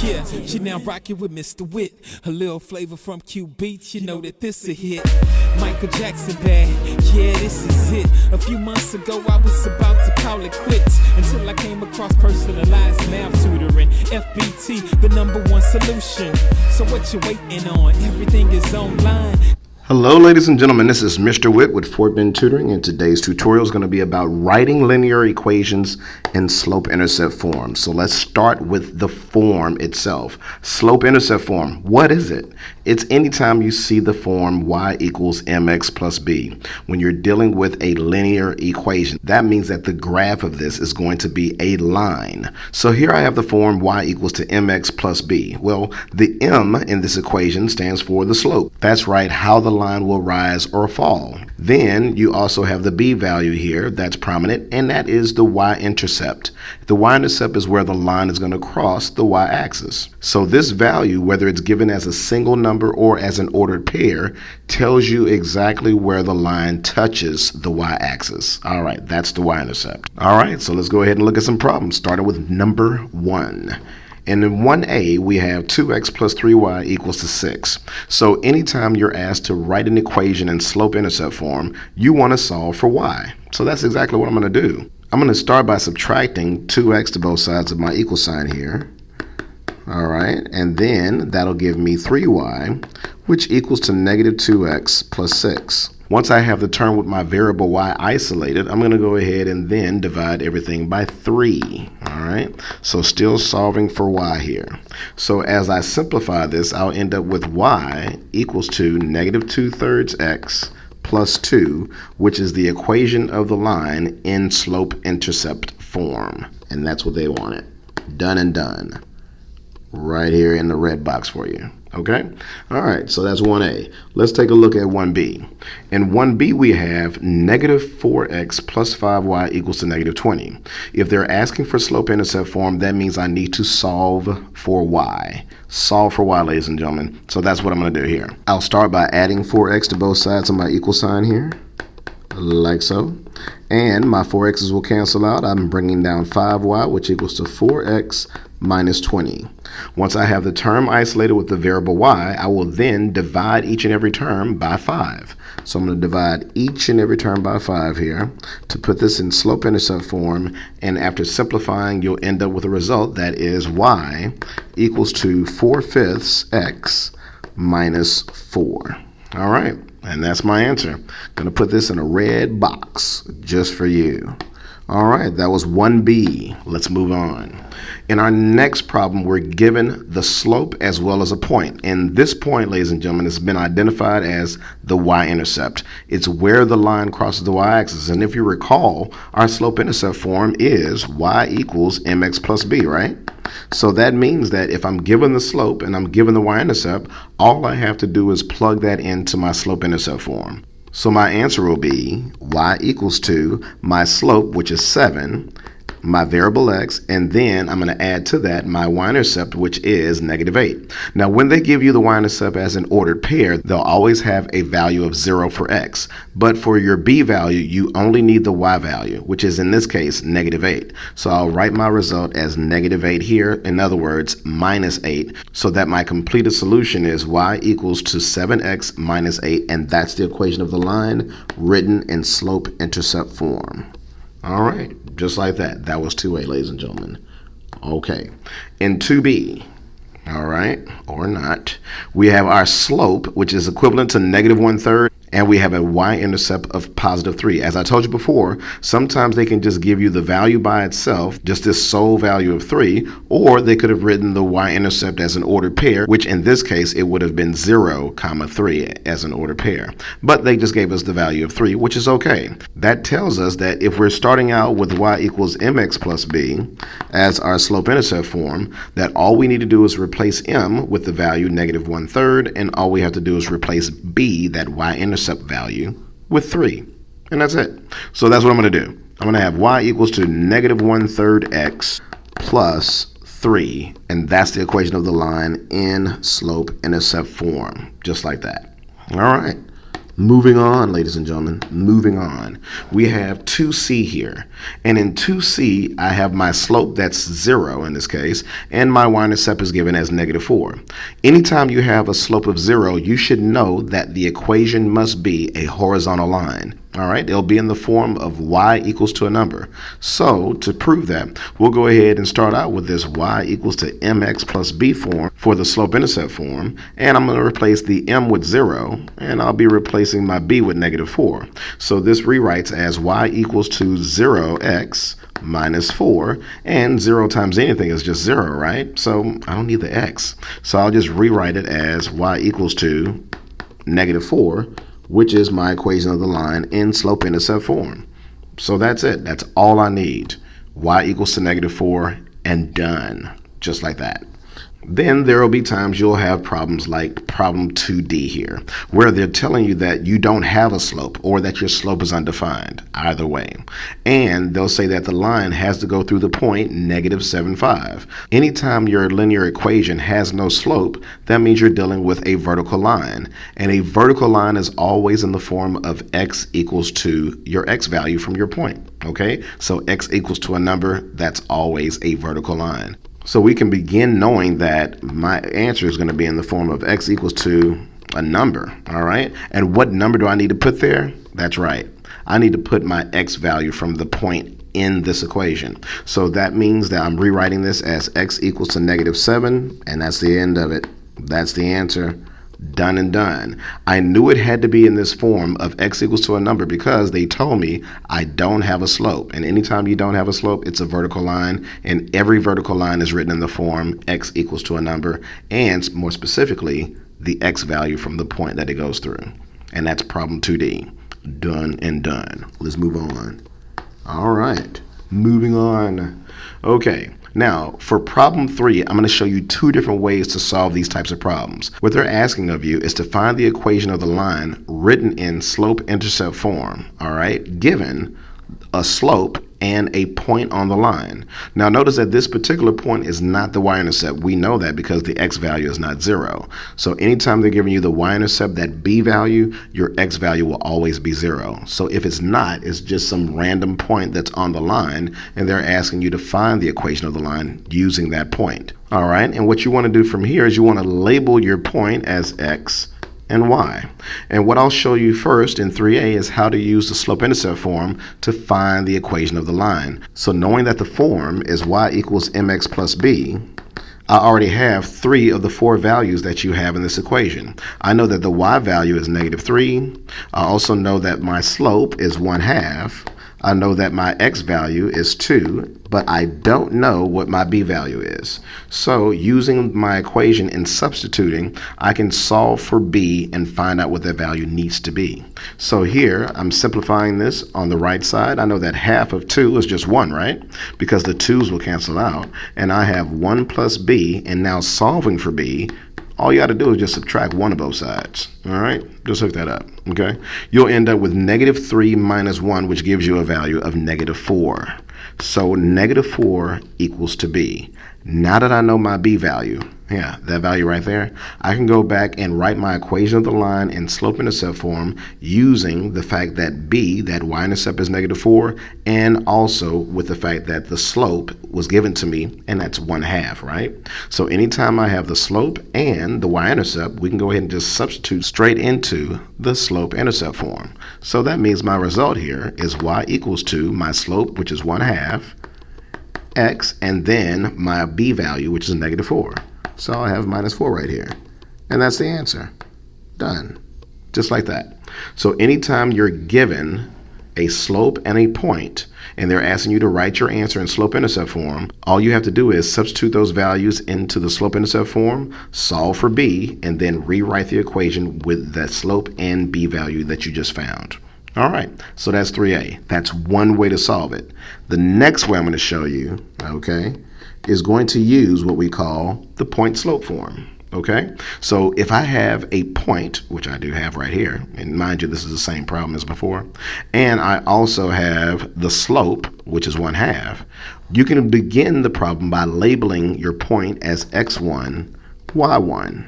Yeah, she now rockin' with Mr. Wit. A little flavor from Q Beats, you know that this a hit. Michael Jackson bad, yeah, this is it. A few months ago I was about to call it quits until I came across personalized math tutoring. FBT, the #1 solution. So what you waiting on? Everything is online. Hello ladies and gentlemen, this is Mr. Witt with Fort Bend Tutoring, and today's tutorial is going to be about writing linear equations in slope-intercept form. So let's start with the form itself. Slope-intercept form, what is it? It's anytime you see the form y equals mx plus b. When you're dealing with a linear equation, that means that the graph of this is going to be a line. So here I have the form y equals to mx plus b. Well, the m in this equation stands for the slope. That's right, how the line will rise or fall. Then you also have the b value here that's prominent, and that is the y-intercept. The y-intercept is where the line is going to cross the y-axis. So this value, whether it's given as a single number or as an ordered pair, tells you exactly where the line touches the y-axis. All right, that's the y-intercept. All right, so let's go ahead and look at some problems, starting with number 1. And in 1a, we have 2x plus 3y equals to 6. So anytime you're asked to write an equation in slope-intercept form, you want to solve for y. So that's exactly what I'm going to do. I'm going to start by subtracting 2x to both sides of my equal sign here. All right, and then that'll give me 3y, which equals to negative 2x plus 6. Once I have the term with my variable y isolated, I'm going to go ahead and then divide everything by 3. All right, so still solving for y here. So as I simplify this, I'll end up with y equals to negative 2/3 x plus 2, which is the equation of the line in slope-intercept form. And that's what they wanted. Done and done. Right here in the red box for you. Okay? All right, so that's 1a. Let's take a look at 1b. In 1b, we have negative 4x plus 5y equals to negative 20. If they're asking for slope-intercept form, that means I need to solve for y. Solve for y, ladies and gentlemen. So that's what I'm going to do here. I'll start by adding 4x to both sides of my equal sign here, like so. And my 4x's will cancel out. I'm bringing down 5y, which equals to 4x minus 20. Once I have the term isolated with the variable y, I will then divide each and every term by 5. So I'm going to divide each and every term by 5 here to put this in slope-intercept form, and after simplifying, you'll end up with a result that is y equals to 4/5 x minus 4. All right, and that's my answer. I'm going to put this in a red box just for you. All right, that was 1b. Let's move on. In our next problem, we're given the slope as well as a point. And this point, ladies and gentlemen, has been identified as the y-intercept. It's where the line crosses the y-axis. And if you recall, our slope-intercept form is y equals mx plus b, right? So that means that if I'm given the slope and I'm given the y-intercept, all I have to do is plug that into my slope-intercept form. So my answer will be y equals to my slope, which is 7, my variable x, and then I'm going to add to that my y-intercept, which is negative 8. Now, when they give you the y-intercept as an ordered pair, they'll always have a value of 0 for x. But for your b value, you only need the y value, which is in this case negative 8. So I'll write my result as negative 8 here, in other words, minus 8, so that my completed solution is y equals to 7x minus 8, and that's the equation of the line written in slope-intercept form. All right, just like that. That was 2a, ladies and gentlemen. Okay, in 2b, all right, or not, we have our slope, which is equivalent to negative 1/3, and we have a y-intercept of positive 3. As I told you before, sometimes they can just give you the value by itself, just this sole value of 3, or they could have written the y-intercept as an ordered pair, which in this case, it would have been 0, 3 as an ordered pair. But they just gave us the value of 3, which is okay. That tells us that if we're starting out with y equals mx plus b as our slope-intercept form, that all we need to do is replace m with the value negative 1/3, and all we have to do is replace b, that y-intercept value, with 3. And that's it. So that's what I'm going to do. I'm going to have y equals to negative 1/3 x plus 3. And that's the equation of the line in slope-intercept form. Just like that. All right. Moving on, ladies and gentlemen, moving on. We have 2c here. And in 2c, I have my slope that's 0 in this case, and my y-intercept is given as -4. Anytime you have a slope of 0, you should know that the equation must be a horizontal line. All right, it'll be in the form of y equals to a number. So to prove that, we'll go ahead and start out with this y equals to mx plus b form for the slope-intercept form, and I'm going to replace the m with 0, and I'll be replacing my b with -4. So this rewrites as y equals to 0x minus 4, and 0 times anything is just 0, right? So I don't need the x. So I'll just rewrite it as y equals to -4, which is my equation of the line in slope-intercept form. So that's it. That's all I need. Y equals to -4 and done. Just like that. Then there will be times you'll have problems like problem 2D here, where they're telling you that you don't have a slope or that your slope is undefined, either way. And they'll say that the line has to go through the point -7.5. Anytime your linear equation has no slope, that means you're dealing with a vertical line. And a vertical line is always in the form of x equals to your x value from your point. Okay, so x equals to a number, that's always a vertical line. So we can begin knowing that my answer is going to be in the form of x equals to a number, all right? And what number do I need to put there? That's right. I need to put my x value from the point in this equation. So that means that I'm rewriting this as x equals to -7, and that's the end of it. That's the answer. Done and done. I knew it had to be in this form of x equals to a number because they told me I don't have a slope. And anytime you don't have a slope, it's a vertical line. And every vertical line is written in the form x equals to a number, and more specifically, the x value from the point that it goes through. And that's problem 2D. Done and done. Let's move on. All right. Moving on. Okay. Now, for problem 3, I'm going to show you 2 different ways to solve these types of problems. What they're asking of you is to find the equation of the line written in slope-intercept form, all right, given a slope and a point on the line. Now notice that this particular point is not the y-intercept. We know that because the x value is not 0. So anytime they're giving you the y-intercept, that b value, your x value will always be 0. So if it's not, it's just some random point that's on the line, and they're asking you to find the equation of the line using that point. All right, and what you want to do from here is you want to label your point as x and y. And what I'll show you first in 3A is how to use the slope-intercept form to find the equation of the line. So knowing that the form is y equals mx plus b, I already have 3 of the 4 values that you have in this equation. I know that the y value is -3. I also know that my slope is 1/2. I know that my x value is 2, but I don't know what my b value is. So using my equation and substituting, I can solve for b and find out what that value needs to be. So here, I'm simplifying this on the right side. I know that half of 2 is just 1, right? Because the 2's will cancel out. And I have 1 plus b, and now solving for b, all you got to do is just subtract 1 of both sides. All right, just hook that up. Okay, you'll end up with -3 minus 1, which gives you a value of -4. So -4 equals to b. Now that I know my b value, yeah, that value right there, I can go back and write my equation of the line in slope-intercept form using the fact that b, that y-intercept is -4, and also with the fact that the slope was given to me, and that's 1/2, right? So anytime I have the slope and the y-intercept, we can go ahead and just substitute straight into the slope-intercept form. So that means my result here is y equals to my slope, which is 1/2, x, and then my b value, which is -4. So I have -4 right here. And that's the answer. Done. Just like that. So anytime you're given a slope and a point, and they're asking you to write your answer in slope-intercept form, all you have to do is substitute those values into the slope-intercept form, solve for b, and then rewrite the equation with that slope and b value that you just found. All right, so that's 3A. That's one way to solve it. The next way I'm going to show you, okay, is going to use what we call the point slope form. Okay, so if I have a point, which I do have right here, and mind you, this is the same problem as before, and I also have the slope, which is 1/2, you can begin the problem by labeling your point as x1, y1.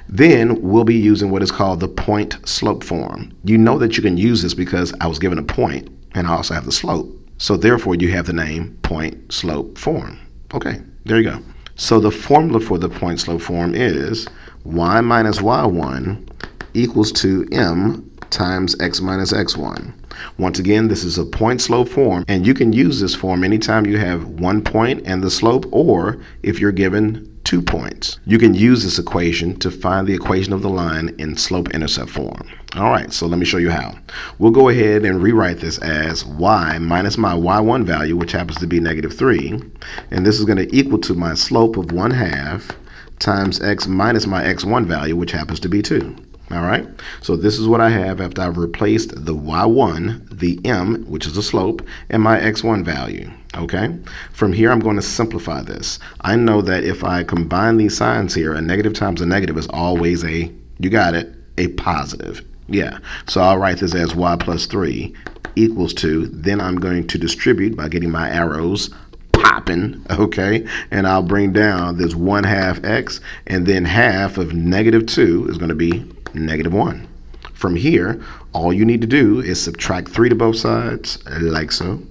Then we'll be using what is called the point slope form. You know that you can use this because I was given a point and I also have the slope. So therefore you have the name point slope form. Okay, there you go. So the formula for the point slope form is y minus y1 equals to m times x minus x1. Once again, this is a point slope form, and you can use this form anytime you have 1 point and the slope, or if you're given 2 points. You can use this equation to find the equation of the line in slope-intercept form. All right, so let me show you how. We'll go ahead and rewrite this as y minus my y1 value, which happens to be -3, and this is going to equal to my slope of 1/2 times x minus my x1 value, which happens to be 2. All right, so this is what I have after I've replaced the y1, the m, which is the slope, and my x1 value. Okay, from here I'm going to simplify this. I know that if I combine these signs here, a negative times a negative is always a, you got it, a positive. Yeah, so I'll write this as y plus 3 equals to, then I'm going to distribute by getting my arrows popping, okay, and I'll bring down this 1/2 x, and then half of -2 is going to be -1. From here, all you need to do is subtract 3 to both sides, like so.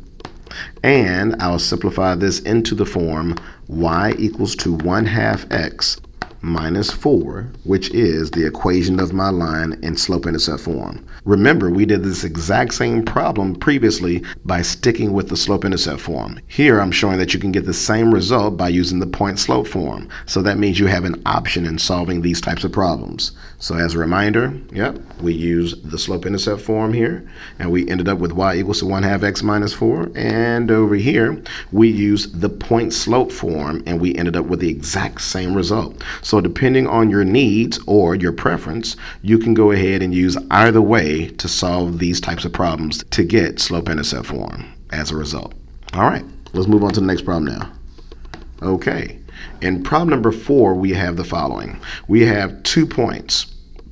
And I'll simplify this into the form y equals to 1/2 x minus 4, which is the equation of my line in slope-intercept form. Remember, we did this exact same problem previously by sticking with the slope-intercept form. Here, I'm showing that you can get the same result by using the point-slope form. So that means you have an option in solving these types of problems. So as a reminder, we use the slope-intercept form here, and we ended up with y equals to 1/2 x minus 4. And over here, we use the point-slope form, and we ended up with the exact same result. So depending on your needs or your preference, you can go ahead and use either way to solve these types of problems to get slope-intercept form as a result. All right, let's move on to the next problem now. Okay, in problem number 4, we have the following. We have 2 points.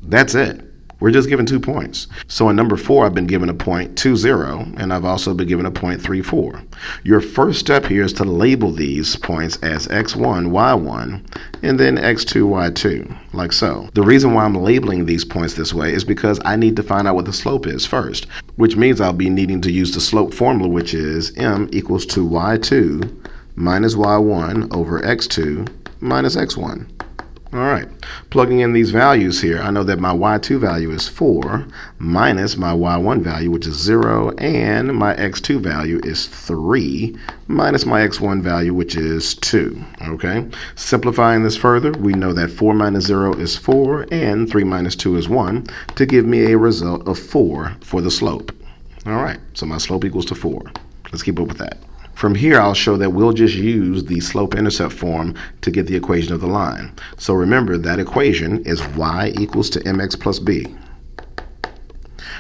That's it. We're just given 2 points. So in number 4, I've been given a point 2, 0, and I've also been given a point 3, 4. Your first step here is to label these points as x1, y1, and then x2, y2, like so. The reason why I'm labeling these points this way is because I need to find out what the slope is first, which means I'll be needing to use the slope formula, which is m equals to y2 minus y1 over x2 minus x1. All right, plugging in these values here, I know that my y2 value is 4 minus my y1 value, which is 0, and my x2 value is 3 minus my x1 value, which is 2. Okay, simplifying this further, we know that 4 minus 0 is 4, and 3 minus 2 is 1, to give me a result of 4 for the slope. All right, so my slope equals to 4. Let's keep up with that. From here, I'll show that we'll just use the slope-intercept form to get the equation of the line. So remember, that equation is y equals to mx plus b.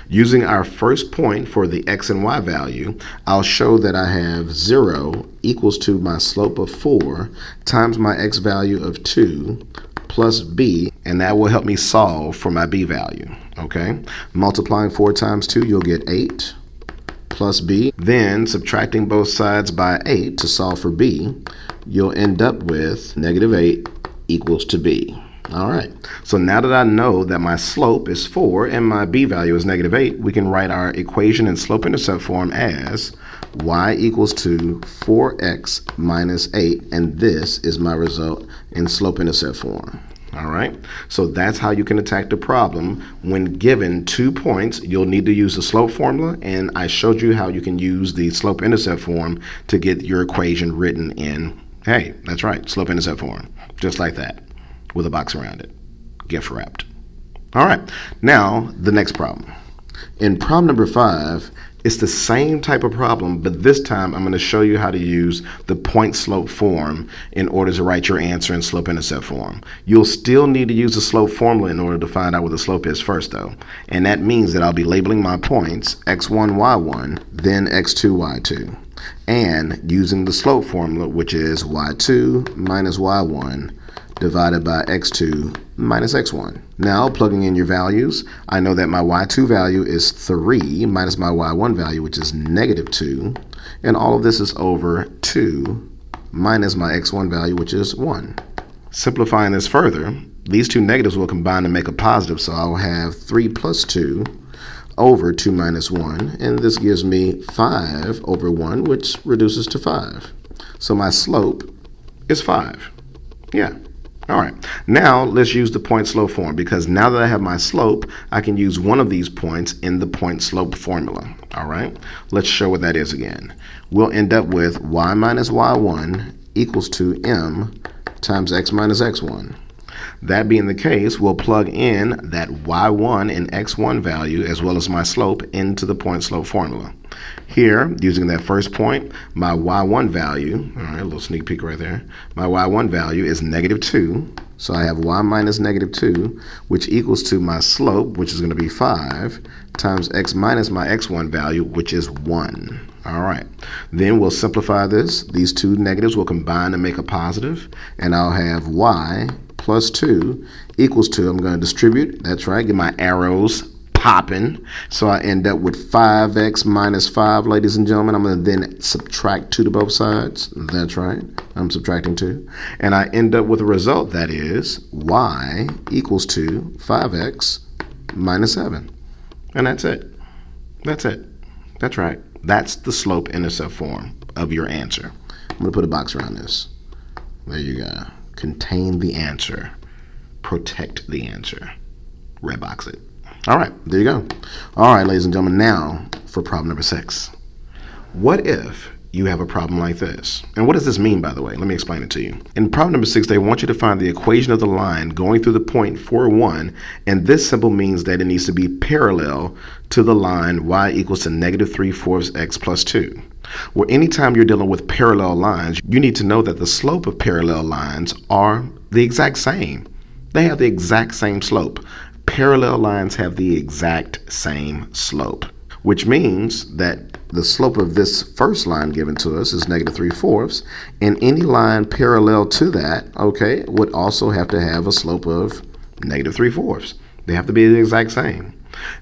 Using our first point for the x and y value, I'll show that I have 0 equals to my slope of 4 times my x value of 2 plus b, and that will help me solve for my b value. Okay, multiplying 4 times 2, you'll get 8. Plus b, then subtracting both sides by 8 to solve for b, you'll end up with -8 equals to b. All right, so now that I know that my slope is 4 and my b value is -8, we can write our equation in slope-intercept form as y equals to 4x minus 8, and this is my result in slope-intercept form. All right, so that's how you can attack the problem. When given 2 points, you'll need to use the slope formula, and I showed you how you can use the slope-intercept form to get your equation written in, hey, that's right, slope-intercept form, just like that, with a box around it, gift wrapped. All right, now the next problem. In problem number 5, it's the same type of problem, but this time I'm going to show you how to use the point slope form in order to write your answer in slope-intercept form. You'll still need to use the slope formula in order to find out what the slope is first, though. And that means that I'll be labeling my points x1, y1, then x2, y2, and using the slope formula, which is y2 minus y1 divided by x2 minus x1. Now, plugging in your values, I know that my y2 value is 3 minus my y1 value, which is -2, and all of this is over 2 minus my x1 value, which is 1. Simplifying this further, these two negatives will combine to make a positive, so I'll have 3 plus 2 over 2 minus 1, and this gives me 5 over 1, which reduces to 5. So my slope is 5. Yeah. All right. Now let's use the point-slope form, because now that I have my slope, I can use one of these points in the point-slope formula. All right. Let's show what that is again. We'll end up with y minus y1 equals to m times x minus x1. That being the case, we'll plug in that y1 and x1 value as well as my slope into the point-slope formula. Here, using that first point, my y1 value, all right, a little sneak peek right there, my y1 value is negative 2. So I have y minus negative 2, which equals to my slope, which is going to be 5, times x minus my x1 value, which is 1. All right. Then we'll simplify this. These two negatives will combine to make a positive, and I'll have y plus 2 equals to, I'm going to distribute, that's right, get my arrows popping. So I end up with 5x minus 5, ladies and gentlemen. I'm going to then subtract 2 to both sides. That's right, I'm subtracting 2. And I end up with a result that is y equals to 5x minus 7. And that's it. That's it. That's right. That's the slope-intercept form of your answer. I'm going to put a box around this. There you go. Contain the answer. Protect the answer. Red box it. All right, there you go. All right, ladies and gentlemen, now for problem number 6. What if you have a problem like this? And what does this mean, by the way? Let me explain it to you. In problem number 6, they want you to find the equation of the line going through the point 4, 1, and this symbol means that it needs to be parallel to the line y equals to negative 3/4 x plus 2. Well, anytime you're dealing with parallel lines, you need to know that the slope of parallel lines are the exact same. They have the exact same slope. Parallel lines have the exact same slope, which means that the slope of this first line given to us is negative 3/4, and any line parallel to that, okay, would also have to have a slope of negative 3/4. They have to be the exact same.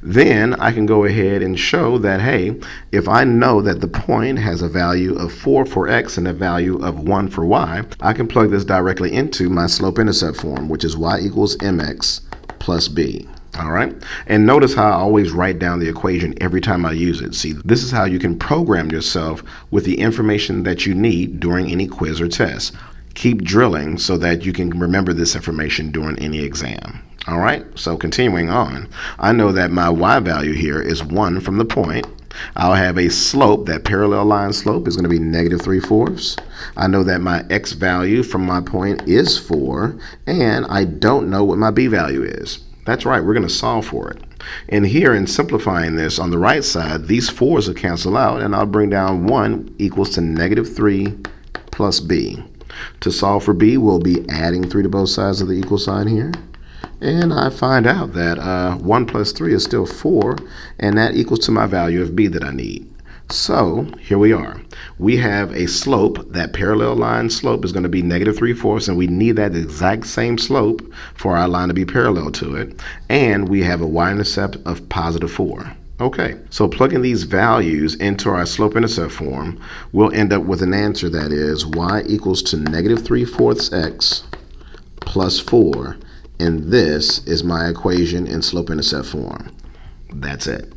Then I can go ahead and show that, hey, if I know that the point has a value of 4 for x and a value of 1 for y, I can plug this directly into my slope-intercept form, which is y equals mx plus b. All right. And notice how I always write down the equation every time I use it. See, this is how you can program yourself with the information that you need during any quiz or test. Keep drilling so that you can remember this information during any exam. All right, so continuing on, I know that my y value here is 1 from the point. I'll have a slope, that parallel line slope is going to be negative 3/4. I know that my x value from my point is 4, and I don't know what my b value is. That's right, we're going to solve for it. And here in simplifying this, on the right side, these 4's will cancel out, and I'll bring down 1 equals to negative 3 plus b. To solve for b, we'll be adding 3 to both sides of the equal sign here. And I find out that 1 plus 3 is still 4, and that equals to my value of b that I need. So here we are. We have a slope. That parallel line slope is going to be negative 3/4, and we need that exact same slope for our line to be parallel to it. And we have a y-intercept of positive 4. Okay, so plugging these values into our slope-intercept form, we'll end up with an answer that is y equals to negative 3/4 x plus 4. And this is my equation in slope-intercept form. That's it.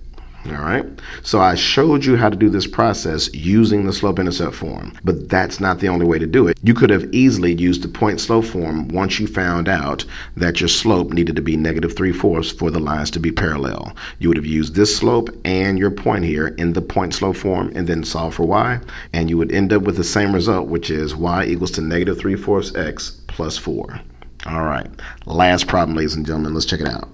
All right. So I showed you how to do this process using the slope-intercept form, but that's not the only way to do it. You could have easily used the point-slope form once you found out that your slope needed to be negative 3/4 for the lines to be parallel. You would have used this slope and your point here in the point-slope form and then solve for y, and you would end up with the same result, which is y equals to negative 3/4 x plus 4. All right, last problem, ladies and gentlemen, let's check it out.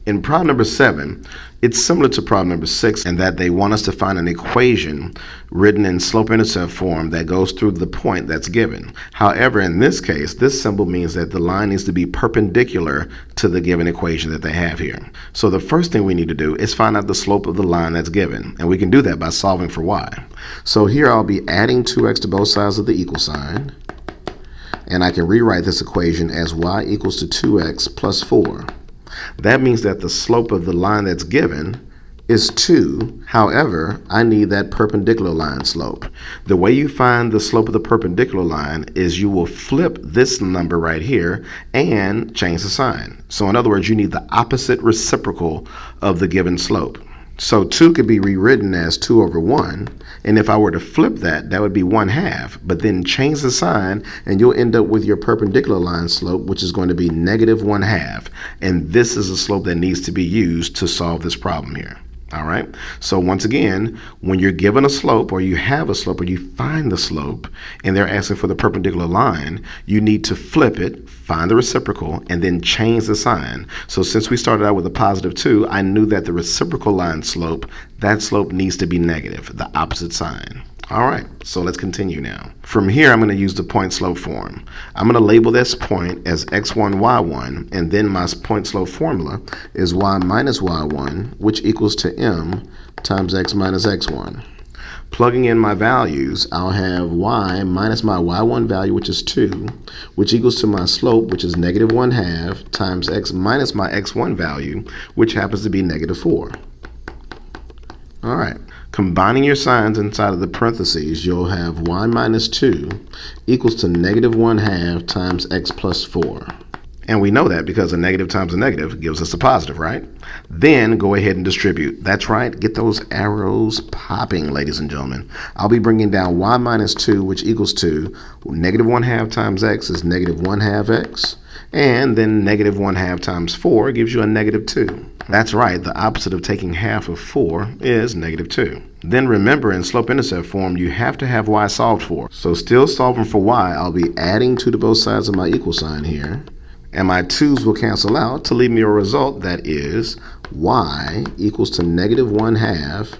In problem number 7, it's similar to problem number 6 in that they want us to find an equation written in slope-intercept form that goes through the point that's given. However, in this case, this symbol means that the line needs to be perpendicular to the given equation that they have here. So the first thing we need to do is find out the slope of the line that's given, and we can do that by solving for y. So here I'll be adding 2x to both sides of the equal sign, and I can rewrite this equation as y equals to 2x plus 4. That means that the slope of the line that's given is 2. However, I need that perpendicular line slope. The way you find the slope of the perpendicular line is you will flip this number right here and change the sign. So in other words, you need the opposite reciprocal of the given slope. So 2 could be rewritten as 2 over 1, and if I were to flip that, that would be 1/2, but then change the sign and you'll end up with your perpendicular line slope, which is going to be negative 1/2, and this is a slope that needs to be used to solve this problem here. All right, so once again, when you're given a slope or you have a slope or you find the slope and they're asking for the perpendicular line, you need to flip it, find the reciprocal, and then change the sign. So since we started out with a positive 2, I knew that the reciprocal line slope, that slope needs to be negative, the opposite sign. All right, so let's continue now. From here, I'm going to use the point slope form. I'm going to label this point as x1, y1, and then my point slope formula is y minus y1, which equals to m times x minus x1. Plugging in my values, I'll have y minus my y1 value, which is 2, which equals to my slope, which is negative 1/2, times x minus my x1 value, which happens to be negative 4. All right. Combining your signs inside of the parentheses, you'll have y minus 2 equals to negative 1/2 times x plus 4. And we know that because a negative times a negative gives us a positive, right? Then go ahead and distribute. That's right. Get those arrows popping, ladies and gentlemen. I'll be bringing down y minus 2, which equals to negative 1/2 times x is negative 1/2 x. And then negative 1/2 times 4 gives you a negative 2. That's right, the opposite of taking half of 4 is negative 2. Then remember, in slope-intercept form, you have to have y solved for. So still solving for y, I'll be adding 2 to both sides of my equal sign here. And my 2's will cancel out to leave me a result that is y equals to negative 1/2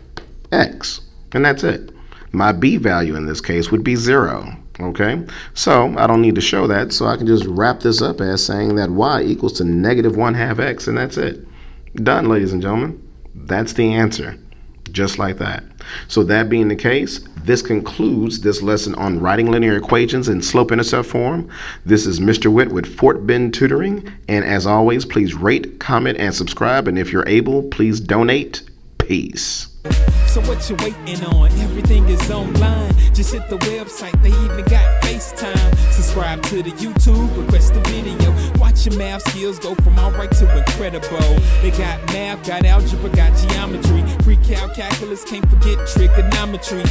x. And that's it. My b value in this case would be 0. Okay, so I don't need to show that, so I can just wrap this up as saying that y equals to negative 1/2 x, and that's it. Done, ladies and gentlemen. That's the answer, just like that. So that being the case, this concludes this lesson on writing linear equations in slope-intercept form. This is Mr. Witt with Fort Bend Tutoring, and as always, please rate, comment, and subscribe, and if you're able, please donate. Peace. So what you waiting on? Everything is online. Just hit the website, they even got FaceTime. Subscribe to the YouTube, request the video. Watch your math skills go from alright to incredible. They got math, got algebra, got geometry. Pre-cal calculus, can't forget trigonometry.